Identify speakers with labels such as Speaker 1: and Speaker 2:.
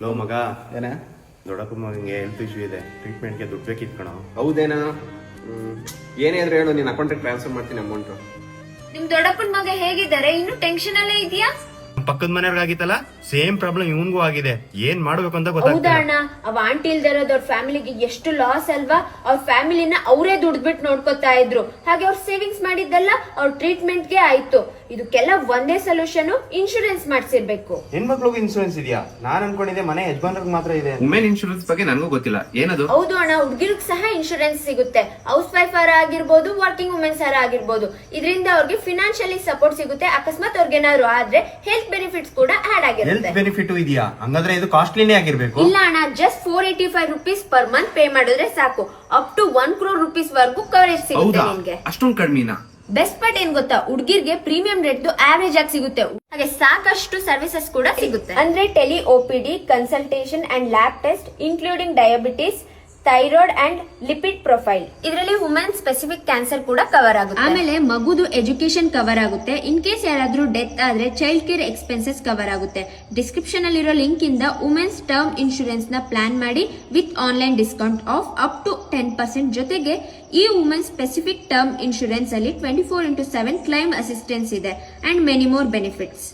Speaker 1: Low ಮಗ,
Speaker 2: ಏನ
Speaker 1: ದೊಡ್ಡಪ್ಪ ಮಗಂಗೆ ಹೆಲ್ತ್ ಇಶ್ಯೂ ಇದೆ, ಟ್ರೀಟ್ಮೆಂಟ್ಗೆ ದುಡ್ಡು ಬೇಕಿತ್ತು ಕಣ.
Speaker 2: ಹೌದೇನಾ? ಏನೇ ಆದ್ರೆ ಹೇಳು, ನೀನ್ ಅಕೌಂಟಿಗೆ ಟ್ರಾನ್ಸ್ಫರ್ ಮಾಡ್ತೀನಿ ಅಮೌಂಟ್.
Speaker 3: ನಿಮ್ ದೊಡ್ಡಪ್ಪನ ಮಗ ಹೇಗಿದ್ದಾರೆ? ಇನ್ನು ಟೆನ್ಷನ್ ಅಲ್ಲೇ ಇದೆಯಾ?
Speaker 1: ಪಕ್ಕದ ಮನೆಯವ್ರಿಗಾಗಿತ್ತಲ್ಲ, ಸೇಮ್ ಪ್ರಾಬ್ಲಮ್ ಇವನ್ಗೂ ಆಗಿದೆ. ಏನ್ ಮಾಡ್ಬೇಕು ಅಂತ
Speaker 3: ಹೌದಾ
Speaker 1: ಗೊತ್ತಾಗ್ತಿಲ್ಲ.
Speaker 3: ಅಣ್ಣ, ಅವ ಆಂಟಿ ಇಲ್ದಿರೋದು ಅವ್ರ ಫ್ಯಾಮಿಲಿಗೆ ಎಷ್ಟು ಲಾಸ್ ಅಲ್ವಾ? ಅವ್ರ ಫ್ಯಾಮಿಲಿನ ಅವರೇ ದುಡ್ಬಿಟ್ಟು ನೋಡ್ಕೊತಾ ಇದ್ರು. ಹಾಗೆ ಅವ್ರ ಸೇವಿಂಗ್ಸ್ ಮಾಡಿದ್ದಲ್ಲ ಅವ್ರ ಟ್ರೀಟ್ಮೆಂಟ್ ಗೆ ಆಯ್ತು. ಇದಕ್ಕೆಲ್ಲ ಒಂದೇ ಸೊಲ್ಯೂಷನ್, ಇನ್ಶೂರೆನ್ಸ್ ಮಾಡ್ಸಿರ್ಬೇಕು.
Speaker 1: ಹೆಣ್ಮಕ್ಳಿಗೂ ಇನ್ಸೂರೆನ್ಸ್ ಇದೆಯಾ? ನಾನ್ ಅನ್ಕೊಂಡಿದ್ದೆ ಮನೆ ಯಜಮಾನ್ರಿಗೆ ಮಾತ್ರ ಇದೆ.
Speaker 2: ವುಮೆನ್ ಇನ್ಶೂರೆನ್ಸ್ ಬಗ್ಗೆ ನನಗೂ ಗೊತ್ತಿಲ್ಲ, ಏನದು?
Speaker 3: ಹೌದು ಅಣ್ಣ, ಹುಡುಗಿರ್ಗ್ ಸಹ ಇನ್ಶೂರೆನ್ಸ್ ಸಿಗುತ್ತೆ. ಹೌಸ್ ವೈಫ್ ಆಗಿರ್ಬೋದು, ವರ್ಕಿಂಗ್ ವುಮೆನ್ಸ್ ಆಗಿರ್ಬೋದು. ಇದರಿಂದ ಅವ್ರಿಗೆ ಫಿನಾನ್ಷಿಯಲಿ ಸಪೋರ್ಟ್ ಸಿಗುತ್ತೆ. ಅಕಸ್ಮಾತ್ ಅವ್ರಿಗೆ ಏನಾದ್ರು ಆದ್ರೆ ಹೆಲ್ತ್ ಬೆನಿಫಿಟ್ಸ್ ಕೂಡ ಆಡ್
Speaker 1: ಹೆಲ್ತ್
Speaker 3: ಆಗಿರುತ್ತೆ.
Speaker 1: ಬೆನಿಫಿಟ್ ಇದೆಯಾ? ಹಂಗಾದ್ರೆ ಇದು ಕಾಸ್ಟ್ಲಿನೇ ಆಗಿರ್ಬೇಕು.
Speaker 3: ಇಲ್ಲ ಅಣ್ಣ, just 485 rupees per month pay ಮಾಡಿದ್ರೆ ಸಾಕು. ಅಪ್ ಟು 1 crore rupees ವರ್ಗೂ ಕವರೇಜ್ ಸಿಗುತ್ತೆ ನಿಮ್ಗೆ.
Speaker 2: ಅಷ್ಟೊಂದು ಕಡಿಮೆನಾ?
Speaker 3: ಬೆಸ್ಟ್ ಪಾರ್ಟ್ ಏನ್ ಗೊತ್ತಾ, ಹುಡುಗಿರ್ಗೆ ಪ್ರೀಮಿಯಂ ರೇಟ್ ಆವರೇಜ್ ಆಗಿ ಸಿಗುತ್ತೆ. ಹಾಗೆ ಸಾಕಷ್ಟು ಸರ್ವಿಸಸ್ ಕೂಡ ಸಿಗುತ್ತೆ. ಅಂದ್ರೆ tele OPD, consultation and lab test, including diabetes, thyroid and lipid profile. ಇದರಲ್ಲಿ ವುಮೆನ್ ಸ್ಪೆಸಿಫಿಕ್ ಕ್ಯಾನ್ಸರ್ ಕೂಡ ಕವರ್ ಆಗುತ್ತೆ. ಆಮೇಲೆ ಮಗುದು ಎಜುಕೇಶನ್ ಕವರ್ ಆಗುತ್ತೆ. ಇನ್ ಕೇಸ್ ಯಾರಾದ್ರೂ ಡೆತ್ ಆದ್ರೆ ಚೈಲ್ಡ್ ಕೇರ್ ಎಕ್ಸ್ಪೆನ್ಸಸ್ ಕವರ್ ಆಗುತ್ತೆ. ಡಿಸ್ಕ್ರಿಪ್ಷನ್ ಅಲ್ಲಿರೋ ಲಿಂಕ್ ಇಂದ ವುಮೆನ್ಸ್ ಟರ್ಮ್ ಇನ್ಶೂರೆನ್ಸ್ ನ ಪ್ಲಾನ್ ಮಾಡಿ with online discount of up to 10%. ಜೊತೆಗೆ ಈ ವುಮೆನ್ ಸ್ಪೆಸಿಫಿಕ್ ಟರ್ಮ್ ಇನ್ಶೂರೆನ್ಸ್ ಅಲ್ಲಿ 24/7 ಕ್ಲೈಮ್ ಅಸಿಸ್ಟೆನ್ಸ್ ಇದೆ ಅಂಡ್ ಮೆನಿ ಮೋರ್ ಬೆನಿಫಿಟ್ಸ್.